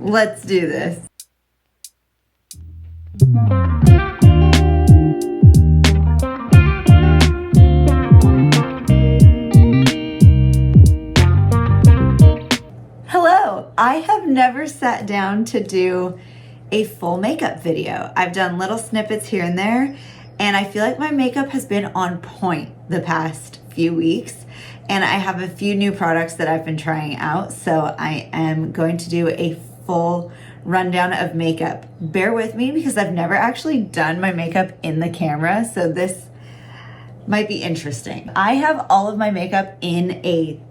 Let's do this. Hello, I have never sat down to do a full makeup video. I've done little snippets here and there, and I feel like my makeup has been on point the past few weeks, and I have a few new products that I've been trying out, so I am going to do a full rundown of makeup. Bear with me because I've never actually done my makeup in the camera, so this might be interesting. I have all of my makeup in a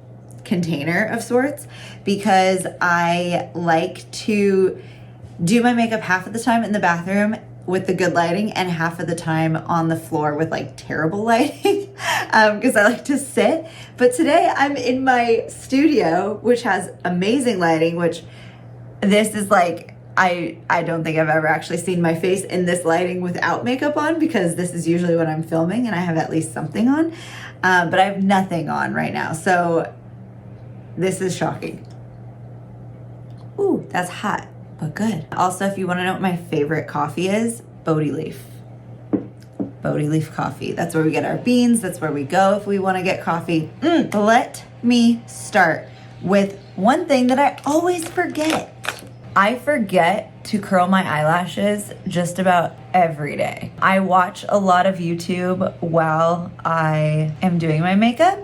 container of sorts because I like to do my makeup half of the time in the bathroom with the good lighting and half of the time on the floor with like terrible lighting because I like to sit. But today I'm in my studio, which has amazing lighting, which this is like, I don't think I've ever actually seen my face in this lighting without makeup on, because this is usually when I'm filming and I have at least something on, but I have nothing on right now. So this is shocking. Ooh, that's hot, but good. Also, if you want to know what my favorite coffee is, Bodhi Leaf. Bodhi Leaf coffee. That's where we get our beans. That's where we go if we want to get coffee. Let me start with one thing that I always forget. I forget to curl my eyelashes just about every day. I watch a lot of YouTube while I am doing my makeup,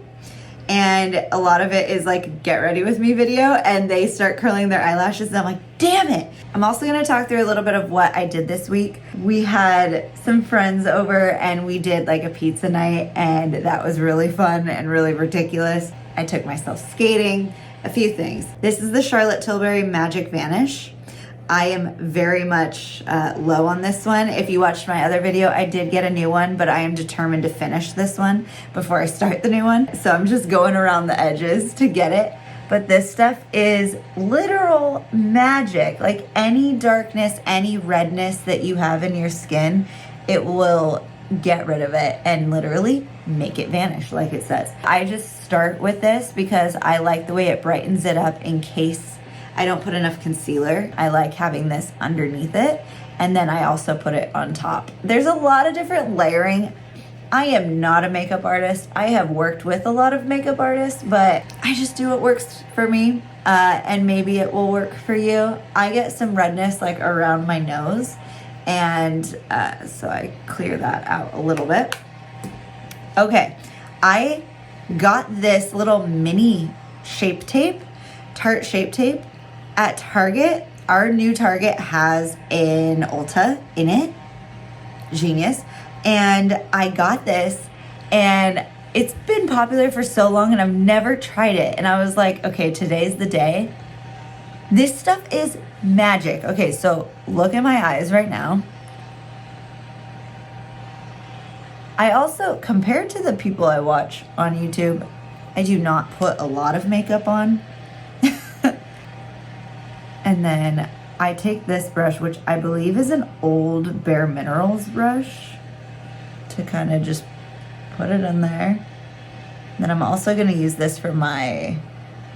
and a lot of it is like get ready with me video, and they start curling their eyelashes and I'm like, damn it. I'm also gonna talk through a little bit of what I did this week. We had some friends over and we did like a pizza night, and that was really fun and really ridiculous. I took myself skating, a few things. This is the Charlotte Tilbury Magic Vanish. I am very much low on this one. If you watched my other video, I did get a new one, but I am determined to finish this one before I start the new one. So I'm just going around the edges to get it. But this stuff is literal magic. Like any darkness, any redness that you have in your skin, it will get rid of it and literally make it vanish, like it says. I just start with this because I like the way it brightens it up in case I don't put enough concealer. I like having this underneath it, and then I also put it on top. There's a lot of different layering. I am not a makeup artist. I have worked with a lot of makeup artists, but I just do what works for me, and maybe it will work for you. I get some redness like around my nose, and so I clear that out a little bit. Okay, I got this little mini shape tape, Tarte shape tape at Target. Our new Target has an Ulta in it. Genius. And I got this, and it's been popular for so long and I've never tried it. And I was like, okay, today's the day. This stuff is magic. Okay, so look at my eyes right now. I also, compared to the people I watch on YouTube, I do not put a lot of makeup on. And then I take this brush, which I believe is an old Bare Minerals brush, to kind of just put it in there. Then I'm also going to use this for my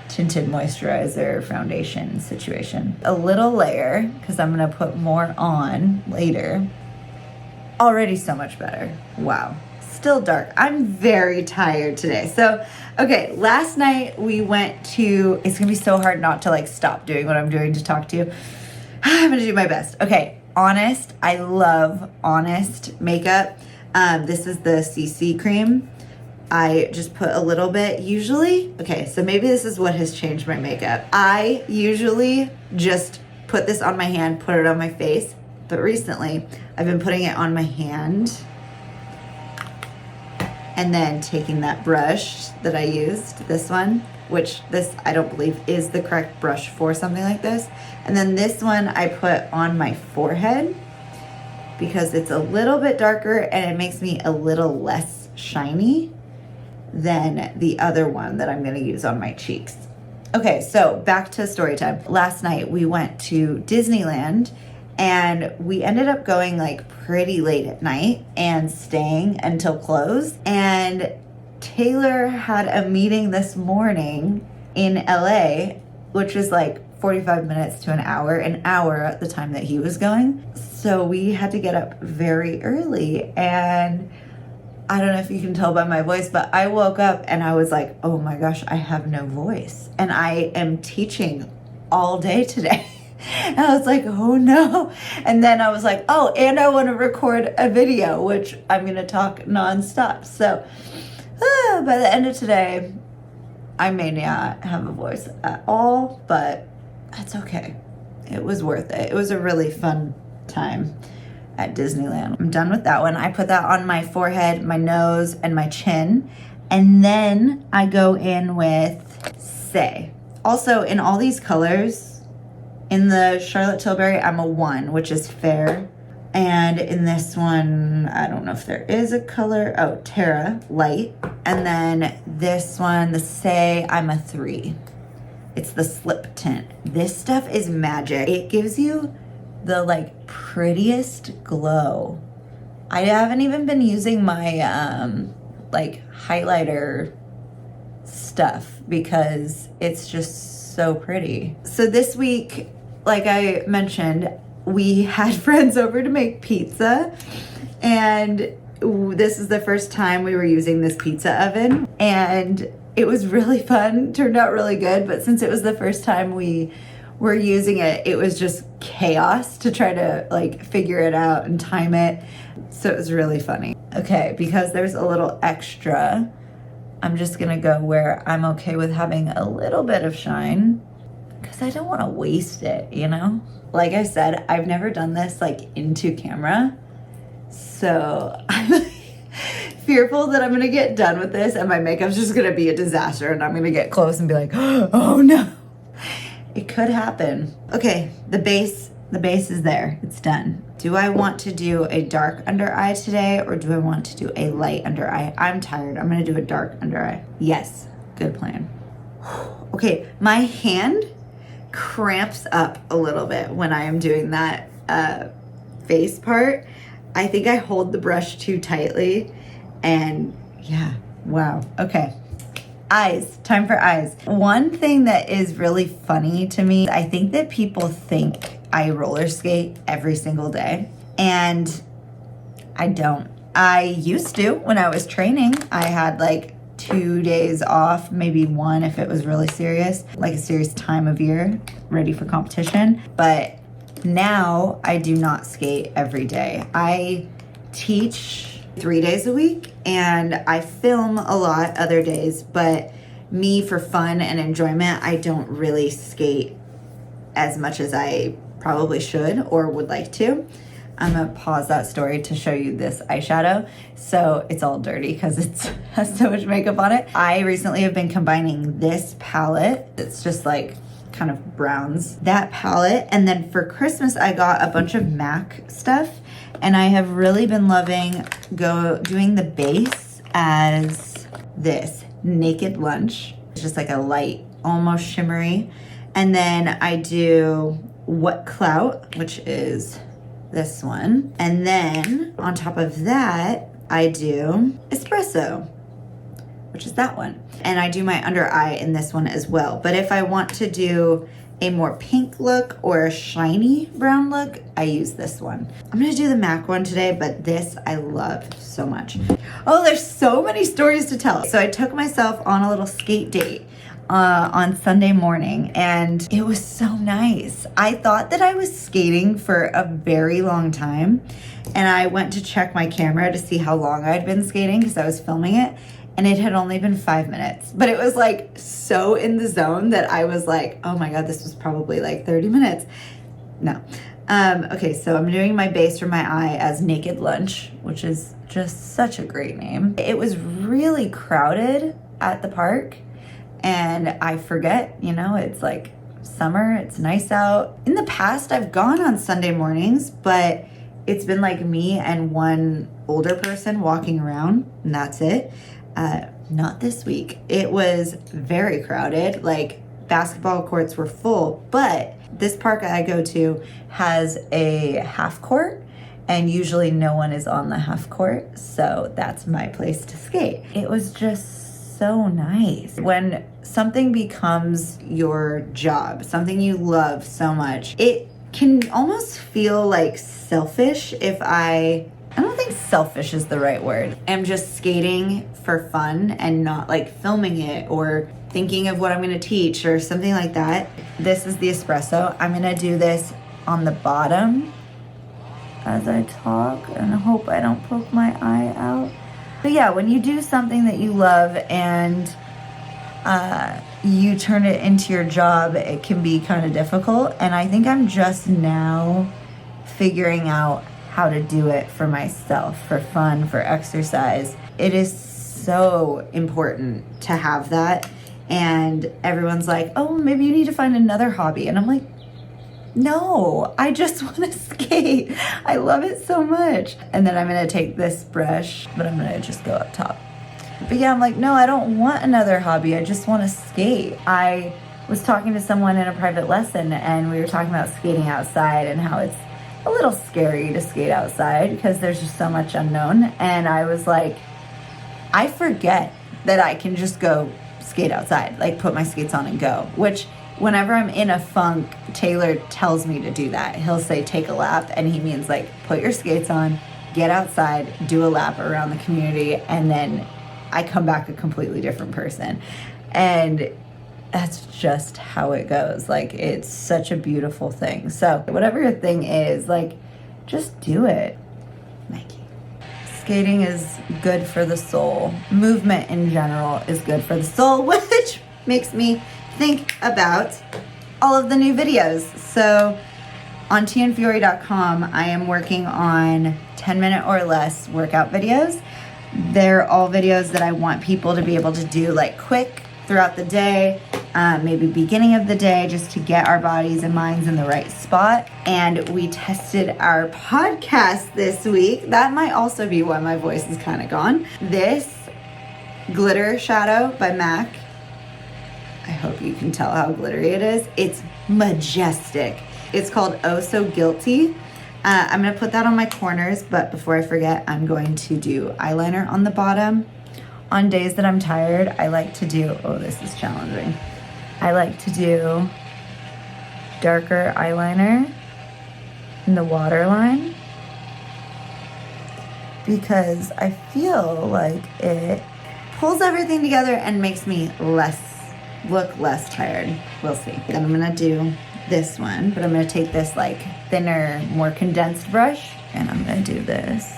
tinted moisturizer foundation situation. A little layer, because I'm going to put more on later. Already so much better. Wow. Still dark. I'm very tired today. So, okay, last night we went to, it's gonna be so hard not to like stop doing what I'm doing to talk to you. I'm gonna do my best. Okay, Honest. I love Honest makeup. This is the CC cream. I just put a little bit usually. Okay, so maybe this is what has changed my makeup. I usually just put this on my hand, put it on my face, but recently I've been putting it on my hand and then taking that brush that I used, this one, which this I don't believe is the correct brush for something like this. And then this one I put on my forehead because it's a little bit darker and it makes me a little less shiny than the other one that I'm gonna use on my cheeks. Okay, so back to story time. Last night we went to Disneyland, and we ended up going like pretty late at night and staying until close. And Taylor had a meeting this morning in LA which was like 45 minutes to an hour at the time that he was going. So we had to get up very early, and I don't know if you can tell by my voice, but I woke up and I was like, oh my gosh, I have no voice. And I am teaching all day today. And I was like, oh no. And then I was like, oh, and I want to record a video, which I'm going to talk nonstop. So by the end of today, I may not have a voice at all, but that's okay. It was worth it. It was a really fun time at Disneyland. I'm done with that one. I put that on my forehead, my nose, and my chin. And then I go in with Say. Also, in all these colors, in the Charlotte Tilbury, I'm a 1, which is fair. And in this one, I don't know if there is a color. Oh, Terra, light. And then this one, the Say, I'm a 3. It's the slip tint. This stuff is magic. It gives you the like prettiest glow. I haven't even been using my like highlighter stuff because it's just so pretty. So this week, like I mentioned, we had friends over to make pizza, and this is the first time we were using this pizza oven, and it was really fun. Turned out really good, but since it was the first time we were using it, it was just chaos to try to like figure it out and time it. So it was really funny. Okay, because there's a little extra, I'm just gonna go where I'm okay with having a little bit of shine because I don't want to waste it, you know? Like I said, I've never done this like into camera, so I'm fearful that I'm gonna get done with this and my makeup's just gonna be a disaster and I'm gonna get close and be like, oh no. It could happen. Okay, the base is there. It's done. Do I want to do a dark under eye today, or do I want to do a light under eye? I'm tired. I'm gonna do a dark under eye. Yes, good plan. Okay, my hand cramps up a little bit when I am doing that face part. I think I hold the brush too tightly, and yeah, wow. Okay. Eyes, time for eyes. One thing that is really funny to me, I think that people think I roller skate every single day, and I don't. I used to when I was training. I had like 2 days off, maybe 1 if it was really serious, like a serious time of year, ready for competition. But now I do not skate every day. I teach 3 days a week, and I film a lot other days, but me, for fun and enjoyment, I don't really skate as much as I probably should or would like to. I'm gonna pause that story to show you this eyeshadow. So it's all dirty because it has so much makeup on it. I recently have been combining this palette. It's just like kind of browns, that palette. And then for Christmas, I got a bunch of MAC stuff, and I have really been loving doing the base as this Naked Lunch. It's just like a light, almost shimmery. And then I do What Clout, which is this one. And then on top of that, I do Espresso, which is that one. And I do my under eye in this one as well. But if I want to do a more pink look or a shiny brown look, I use this one. I'm gonna do the MAC one today, but this I love so much. Oh, there's so many stories to tell. So I took myself on a little skate date on Sunday morning, and it was so nice. I thought that I was skating for a very long time, and I went to check my camera to see how long I'd been skating because I was filming it, and it had only been 5 minutes. But it was like so in the zone that I was like, oh my God, this was probably like 30 minutes. No. Okay, so I'm doing my base for my eye as Naked Lunch, which is just such a great name. It was really crowded at the park, and I forget, you know, it's like summer, it's nice out. In the past, I've gone on Sunday mornings, but it's been like me and one older person walking around, and that's it. Not this week. It was very crowded, like basketball courts were full, but this park I go to has a half court, and usually no one is on the half court, so that's my place to skate. It was just so nice. When something becomes your job, something you love so much, it can almost feel like selfish if I don't think selfish is the right word. I'm just skating for fun and not like filming it or thinking of what I'm gonna teach or something like that. This is the espresso. I'm gonna do this on the bottom as I talk and hope I don't poke my eye out. But yeah, when you do something that you love and you turn it into your job, it can be kind of difficult. And I think I'm just now figuring out how to do it for myself, for fun, for exercise. It is so important to have that. And everyone's like, oh, maybe you need to find another hobby. And I'm like, no, I just want to skate. I love it so much. And then I'm going to take this brush, but I'm going to just go up top. But yeah, I'm like, no, I don't want another hobby. I just want to skate. I was talking to someone in a private lesson and we were talking about skating outside and how it's a little scary to skate outside because there's just so much unknown. And I was like, I forget that I can just go skate outside, like put my skates on and go, which whenever I'm in a funk, Taylor tells me to do that. He'll say, take a lap. And he means like, put your skates on, get outside, do a lap around the community. And then I come back a completely different person. And that's just how it goes. Like, it's such a beautiful thing. So whatever your thing is, like, just do it. Nike. Skating is good for the soul. Movement in general is good for the soul, which makes me think about all of the new videos. So on tnfiore.com, I am working on 10-minute or less workout videos. They're all videos that I want people to be able to do like quick throughout the day, maybe beginning of the day, just to get our bodies and minds in the right spot. And we tested our podcast this week. That might also be why my voice is kind of gone. This glitter shadow by MAC. I hope you can tell how glittery it is. It's majestic. It's called Oh So Guilty. I'm gonna put that on my corners, but before I forget, I'm going to do eyeliner on the bottom. On days that I'm tired, I like to do, oh, this is challenging. I like to do darker eyeliner in the waterline because I feel like it pulls everything together and makes me look less tired. We'll see. Then I'm gonna do this one, but I'm gonna take this like thinner, more condensed brush, and I'm gonna do this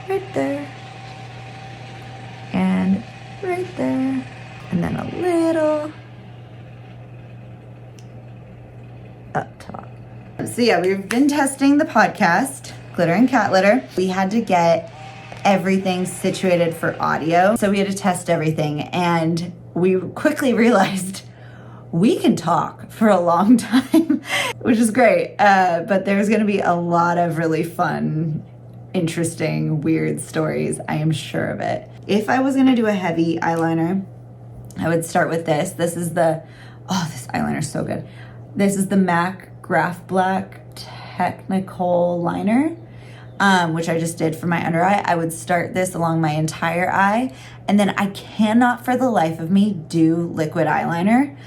right there and right there, and then a little up top. So yeah, we've been testing the podcast, Glitter and Cat Litter. We had to get everything situated for audio, so we had to test everything, and we quickly realized we can talk for a long time, which is great. But there's going to be a lot of really fun, interesting, weird stories. I am sure of it. If I was going to do a heavy eyeliner, I would start with this. This is the, oh, this eyeliner is so good. This is the MAC Graph Black Technical Liner, which I just did for my under eye. I would start this along my entire eye, and then I cannot for the life of me do liquid eyeliner.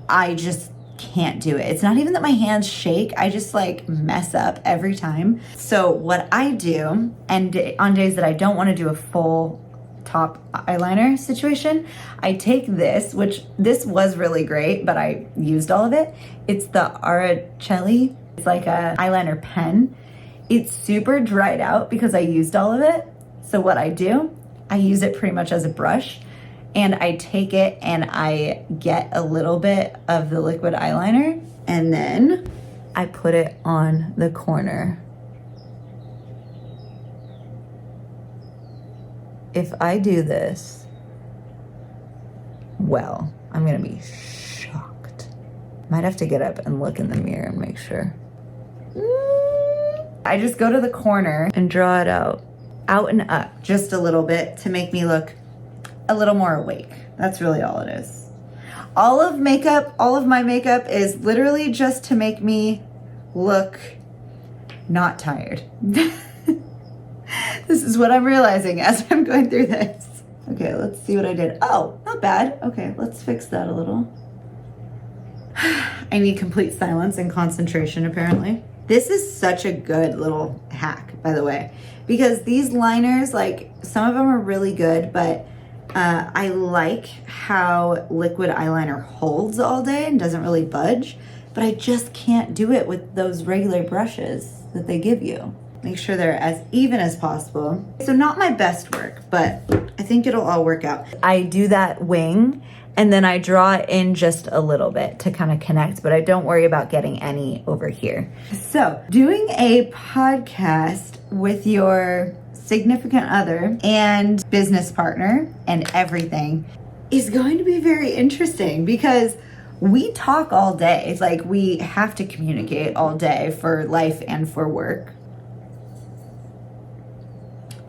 I just can't do it. It's not even that my hands shake. I just like mess up every time. So what I do, and on days that I don't want to do a full top eyeliner situation, I take this, which this was really great, but I used all of it. It's the Aracelli. It's like a eyeliner pen. It's super dried out because I used all of it. So what I do, I use it pretty much as a brush, and I take it and I get a little bit of the liquid eyeliner, and then I put it on the corner. If I do this, well, I'm gonna be shocked. Might have to get up and look in the mirror and make sure. I just go to the corner and draw it out and up just a little bit to make me look a little more awake. That's really all it is. All of my makeup is literally just to make me look not tired. This is what I'm realizing as I'm going through this. Okay, let's see what I did. Oh, not bad. Okay, let's fix that a little. I need complete silence and concentration, apparently. This is such a good little hack, by the way, because these liners, like, some of them are really good, but I like how liquid eyeliner holds all day and doesn't really budge, but I just can't do it with those regular brushes that they give you. Make sure they're as even as possible. So not my best work, but I think it'll all work out. I do that wing and then I draw in just a little bit to kind of connect, but I don't worry about getting any over here. So doing a podcast with your significant other and business partner and everything is going to be very interesting because we talk all day. Like, we have to communicate all day for life and for work.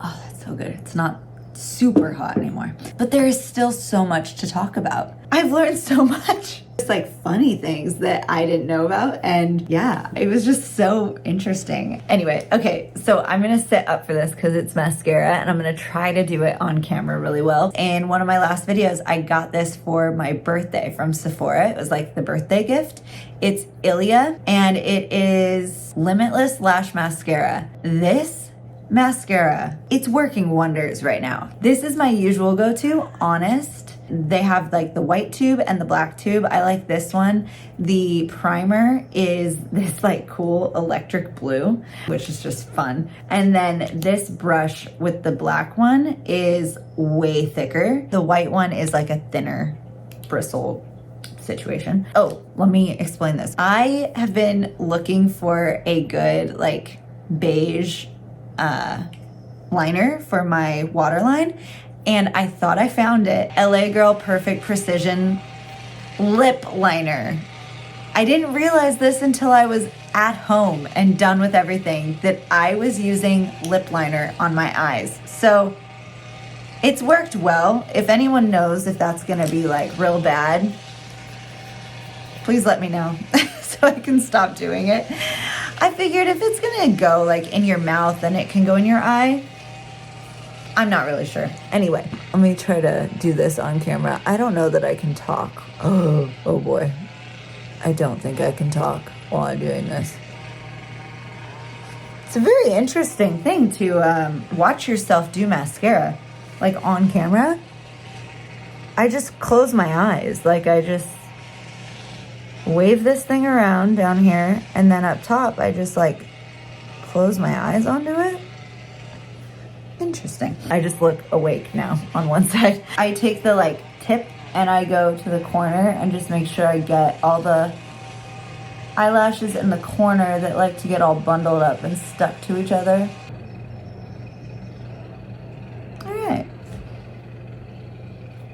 Oh, that's so good. It's not super hot anymore, but there is still so much to talk about. I've learned so much. It's like funny things that I didn't know about, and yeah, it was just so interesting. Anyway, okay, so I'm gonna sit up for this because it's mascara and I'm gonna try to do it on camera really well. In one of my last videos, I got this for my birthday from Sephora. It was like the birthday gift. It's Ilia and it is Limitless Lash Mascara. This mascara, it's working wonders right now. This is my usual go-to, honest. They have like the white tube and the black tube. I like this one. The primer is this like cool electric blue, which is just fun. And then this brush with the black one is way thicker. The white one is like a thinner bristle situation. Oh, let me explain this. I have been looking for a good like beige liner for my waterline, and I thought I found it. LA Girl Perfect Precision Lip Liner. I didn't realize this until I was at home and done with everything, that I was using lip liner on my eyes. So it's worked well. If anyone knows if that's gonna be like real bad, please let me know so I can stop doing it. I figured if it's gonna go like in your mouth, then it can go in your eye. I'm not really sure. Anyway, let me try to do this on camera. I don't know that I can talk. Oh boy. I don't think I can talk while I'm doing this. It's a very interesting thing to watch yourself do mascara, like on camera. I just close my eyes. Like, I just wave this thing around down here, and then up top, I just like close my eyes onto it. Interesting. I just look awake now on one side. I take the like tip and I go to the corner and just make sure I get all the eyelashes in the corner that like to get all bundled up and stuck to each other. All right.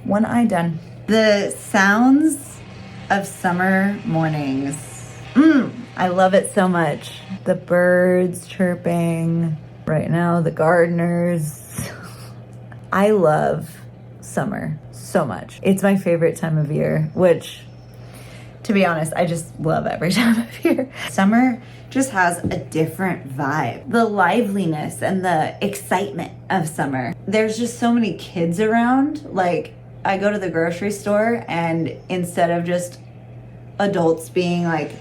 One eye done. The sounds of summer mornings. I love it so much. The birds chirping. Right now, the gardeners. I love summer so much. It's my favorite time of year, which, to be honest, I just love every time of year. Summer just has a different vibe. The liveliness and the excitement of summer. There's just so many kids around. Like, I go to the grocery store and instead of just adults being like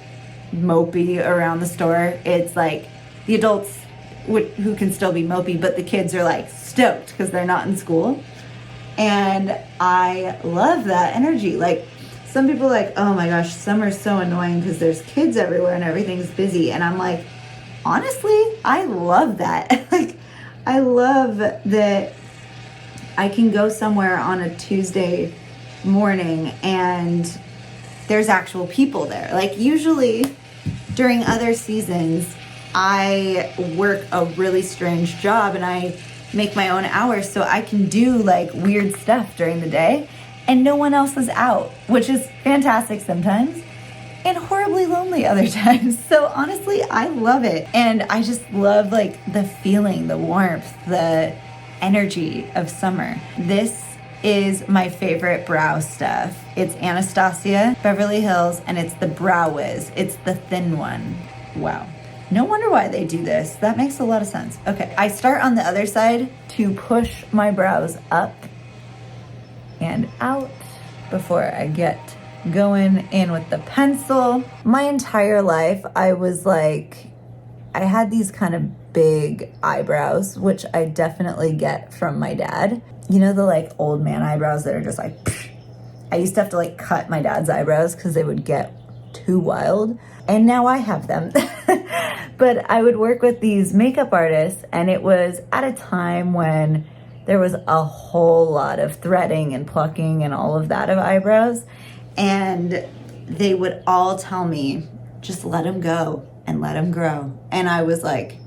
mopey around the store, it's like the adults who can still be mopey, but the kids are like stoked because they're not in school. And I love that energy. Like, some people are like, oh my gosh, summer's so annoying because there's kids everywhere and everything's busy. And I'm like, honestly, I love that. Like, I love that I can go somewhere on a Tuesday morning and there's actual people there. Like, usually during other seasons, I work a really strange job and I make my own hours so I can do like weird stuff during the day and no one else is out, which is fantastic sometimes and horribly lonely other times. So honestly, I love it. And I just love like the feeling, the warmth, the energy of summer. This is my favorite brow stuff. It's Anastasia, Beverly Hills, and it's the Brow Wiz. It's the thin one. Wow. No wonder why they do this. That makes a lot of sense. Okay, I start on the other side to push my brows up and out before I get going in with the pencil. My entire life, I was like, I had these kind of big eyebrows, which I definitely get from my dad. You know, the like old man eyebrows that are just like, psh. I used to have to like cut my dad's eyebrows because they would get too wild. And now I have them. But I would work with these makeup artists, and it was at a time when there was a whole lot of threading and plucking and all of that of eyebrows. And they would all tell me, just let them go and let them grow. And I was like,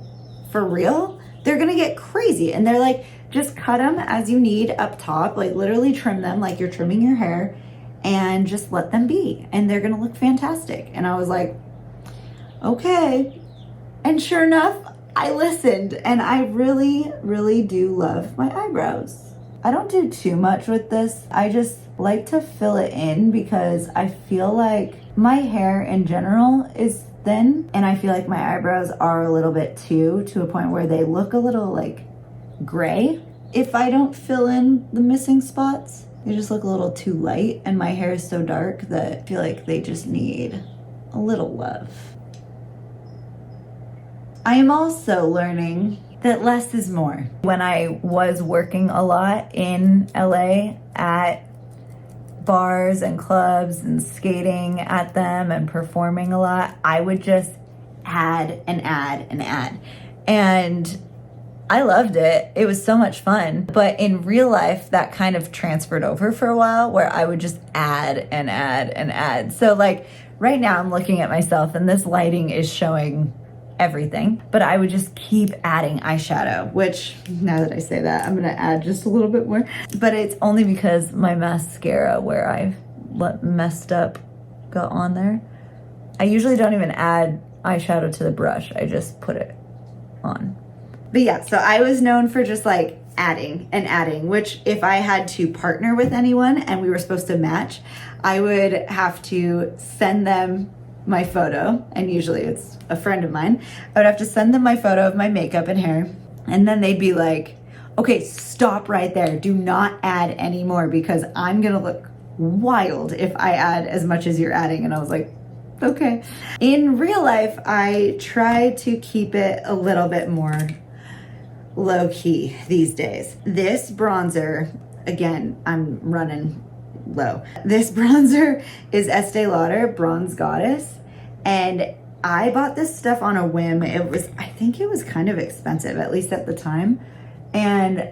for real? They're gonna get crazy. And they're like, just cut them as you need up top, like literally trim them like you're trimming your hair, and just let them be. And they're gonna look fantastic. And I was like, okay. And sure enough, I listened, and I really, really do love my eyebrows. I don't do too much with this. I just like to fill it in because I feel like my hair in general is thin, and I feel like my eyebrows are a little bit too, to a point where they look a little like gray if I don't fill in the missing spots. They just look a little too light, and my hair is so dark that I feel like they just need a little love. I am also learning that less is more. When I was working a lot in LA at bars and clubs and skating at them and performing a lot, I would just add and add and add. And I loved it. It was so much fun. But in real life, that kind of transferred over for a while, where I would just add and add and add. So like right now I'm looking at myself and this lighting is showing everything, but I would just keep adding eyeshadow, which now that I say that, I'm gonna add just a little bit more, but it's only because my mascara where I messed up got on there. I usually don't even add eyeshadow to the brush. I just put it on. But yeah, so I was known for just like adding and adding, which if I had to partner with anyone and we were supposed to match, I would have to send them my photo, and usually it's a friend of mine. I would have to send them my photo of my makeup and hair, and then they'd be like, okay, stop right there. Do not add any more because I'm gonna look wild if I add as much as you're adding. And I was like, okay. In real life, I try to keep it a little bit more low key these days. This bronzer, again, I'm running low. This bronzer is Estee Lauder Bronze Goddess, and I bought this stuff on a whim. I think it was kind of expensive, at least at the time, and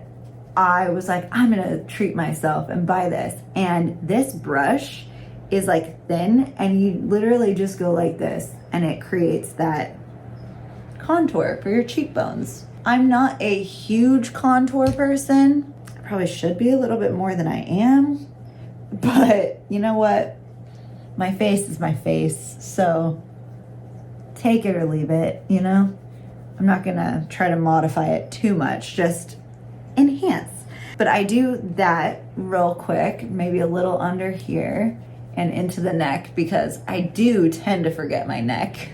I was like, I'm gonna treat myself and buy this. And this brush is like thin, and you literally just go like this and it creates that contour for your cheekbones. I'm not a huge contour person. I probably should be a little bit more than I am. But you know what? My face is my face, so take it or leave it, you know? I'm not gonna try to modify it too much, just enhance. But I do that real quick, maybe a little under here and into the neck, because I do tend to forget my neck.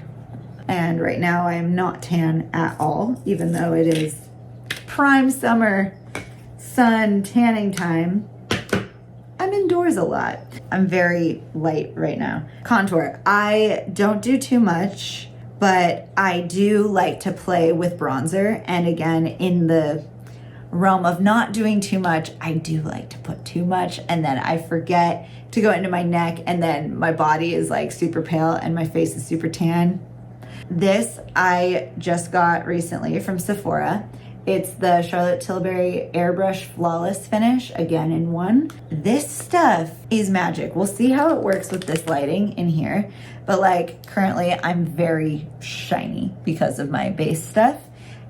And right now I am not tan at all, even though it is prime summer sun tanning time. I'm indoors a lot. I'm very light right now. Contour, I don't do too much, but I do like to play with bronzer. And again, in the realm of not doing too much, I do like to put too much, and then I forget to go into my neck, and then my body is like super pale and my face is super tan. This I just got recently from Sephora. It's the Charlotte Tilbury Airbrush Flawless Finish, again in one. This stuff is magic. We'll see how it works with this lighting in here, but like currently I'm very shiny because of my base stuff,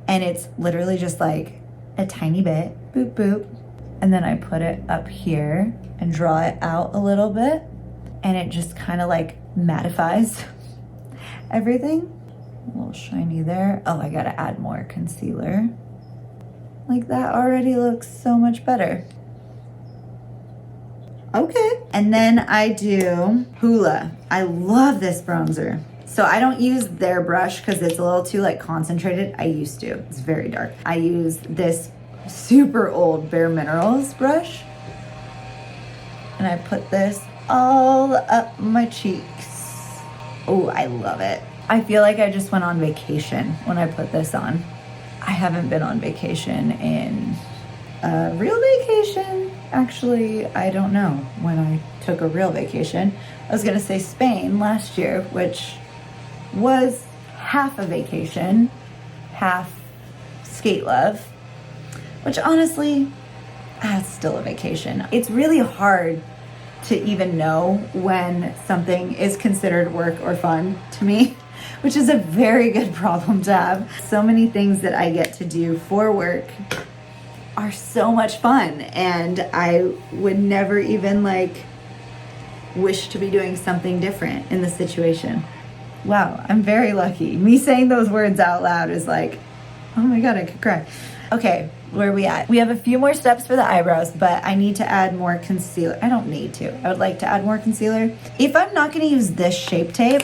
and it's literally just like a tiny bit, boop boop, and then I put it up here and draw it out a little bit, and it just kind of like mattifies everything. A little shiny there. Oh, I gotta add more concealer. Like that already looks so much better. Okay, and then I do Hoola. I love this bronzer. So I don't use their brush because it's a little too like concentrated. I used to, it's very dark. I use this super old Bare Minerals brush. and I put this all up my cheeks. Oh, I love it. I feel like I just went on vacation when I put this on. I haven't been on vacation in a real vacation. Actually, I don't know when I took a real vacation. I was gonna say Spain last year, which was half a vacation, half skate love, which honestly, that's still a vacation. It's really hard to even know when something is considered work or fun to me, which is a very good problem to have. So many things that I get to do for work are so much fun, and I would never even like wish to be doing something different in the situation. Wow, I'm very lucky. Me saying those words out loud is like, oh my God, I could cry. Okay, where are we at? We have a few more steps for the eyebrows, but I need to add more concealer. I don't need to. I would like to add more concealer. If I'm not gonna use this Shape Tape,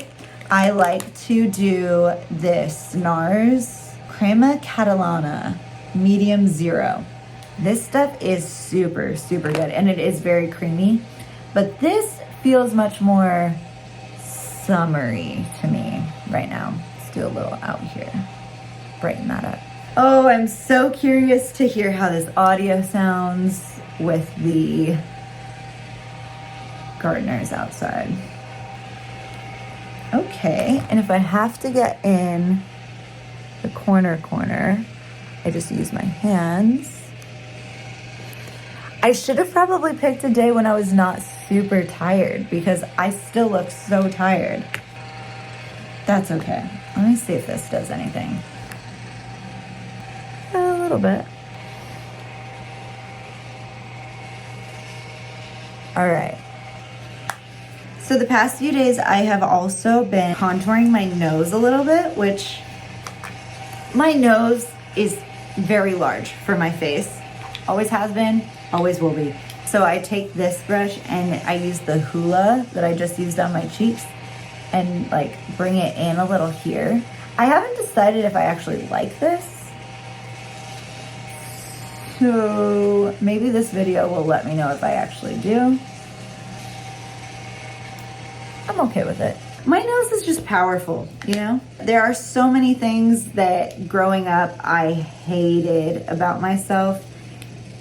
I like to do this NARS Crema Catalana Medium Zero. This stuff is super, super good, and it is very creamy, but this feels much more summery to me right now. Let's do a little out here, brighten that up. Oh, I'm so curious to hear how this audio sounds with the gardeners outside. Okay, and if I have to get in the corner, I just use my hands. I should have probably picked a day when I was not super tired because I still look so tired. That's okay. Let me see if this does anything. A little bit. All right. So the past few days I have also been contouring my nose a little bit, which my nose is very large for my face. Always has been, always will be. So I take this brush and I use the Hoola that I just used on my cheeks and like bring it in a little here. I haven't decided if I actually like this. So maybe this video will let me know if I actually do. I'm okay with it. My nose is just powerful, you know? There are so many things that growing up I hated about myself,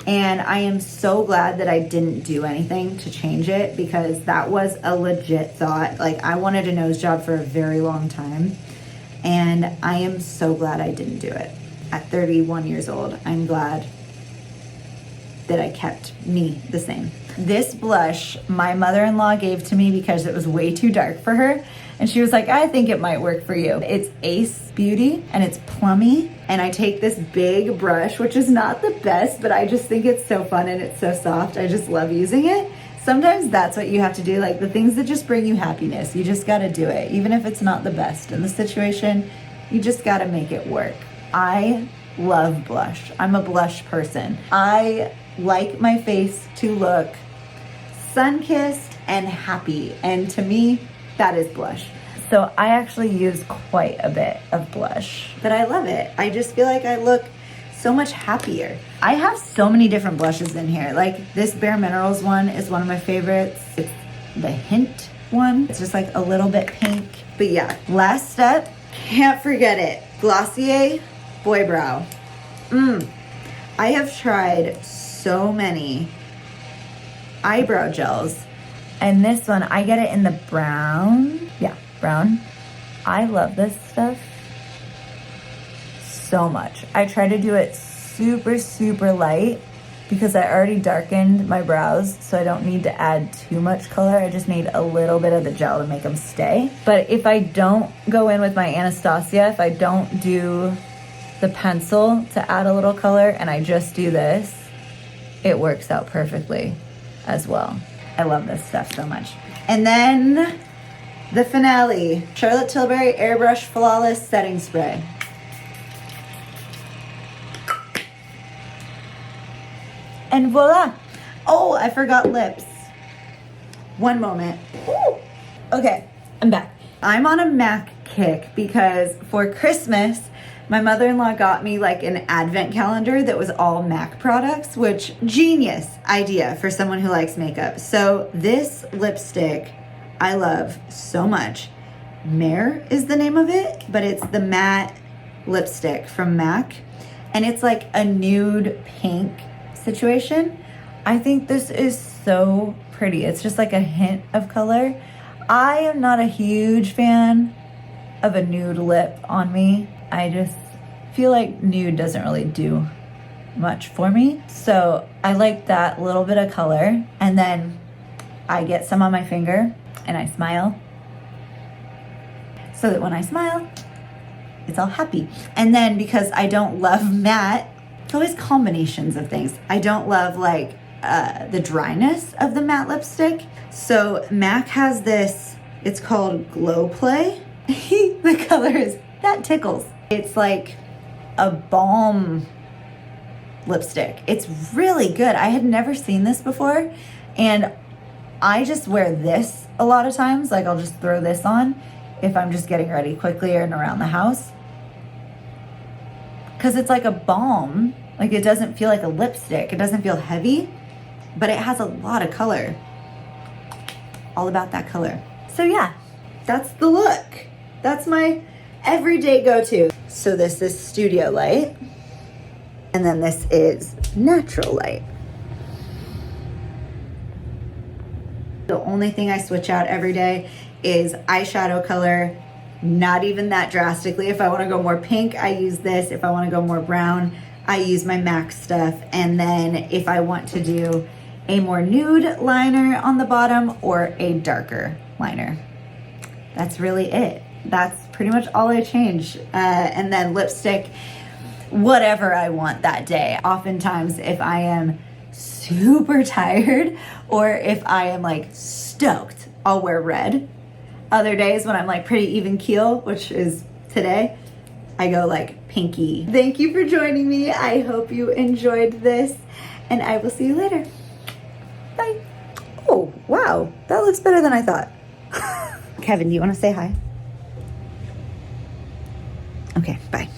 and I am so glad that I didn't do anything to change it because that was a legit thought. Like, I wanted a nose job for a very long time, and I am so glad I didn't do it. At 31 years old, I'm glad that I kept me the same. This blush my mother-in-law gave to me because it was way too dark for her, and she was like, I think it might work for you. It's Ace Beauty and it's plummy, and I take this big brush, which is not the best, but I just think it's so fun and it's so soft. I just love using it. Sometimes that's what you have to do, like the things that just bring you happiness, you just gotta do it. Even if it's not the best in the situation, you just gotta make it work. I love blush. I'm a blush person. I like my face to look sun-kissed and happy, and to me, that is blush. So I actually use quite a bit of blush, but I love it. I just feel like I look so much happier. I have so many different blushes in here. Like this Bare Minerals one is one of my favorites. It's the Hint one. It's just like a little bit pink. But yeah, last step, can't forget it. Glossier Boy Brow. I have tried so many eyebrow gels, and this one, I get it in the brown. Yeah, brown. I love this stuff so much. I try to do it super, super light because I already darkened my brows, so I don't need to add too much color. I just need a little bit of the gel to make them stay. But if I don't go in with my Anastasia, if I don't do the pencil to add a little color and I just do this, it works out perfectly as well. I love this stuff so much. And then the finale, Charlotte Tilbury Airbrush Flawless Setting Spray. And voila. Oh, I forgot lips. One moment. Ooh. Okay, I'm back. I'm on a MAC kick because for Christmas, My mother-in-law got me like an advent calendar that was all MAC products, which genius idea for someone who likes makeup. So this lipstick I love so much. Mare is the name of it, but it's the matte lipstick from MAC. And it's like a nude pink situation. I think this is so pretty. It's just like a hint of color. I am not a huge fan of a nude lip on me. I just feel like nude doesn't really do much for me. So I like that little bit of color. And then I get some on my finger and I smile. So that when I smile, it's all happy. And then because I don't love matte, it's always combinations of things. I don't love like the dryness of the matte lipstick. So MAC has this, it's called Glow Play. The color is, that tickles. It's like a balm lipstick. It's really good. I had never seen this before. And I just wear this a lot of times. Like I'll just throw this on if I'm just getting ready quickly and around the house. Because it's like a balm. Like it doesn't feel like a lipstick. It doesn't feel heavy, but it has a lot of color. All about that color. So yeah, that's the look. That's my everyday go-to. So this is Studio Light. And then this is Natural Light. The only thing I switch out every day is eyeshadow color. Not even that drastically. If I want to go more pink, I use this. If I want to go more brown, I use my MAC stuff. And then if I want to do a more nude liner on the bottom or a darker liner, that's really it. That's pretty much all I change. And then lipstick, whatever I want that day. Oftentimes, if I am super tired or if I am like stoked, I'll wear red. Other days when I'm like pretty even keel, which is today, I go like pinky. Thank you for joining me. I hope you enjoyed this and I will see you later. Bye. Oh, wow. That looks better than I thought. Kevin, do you want to say hi? Okay, bye.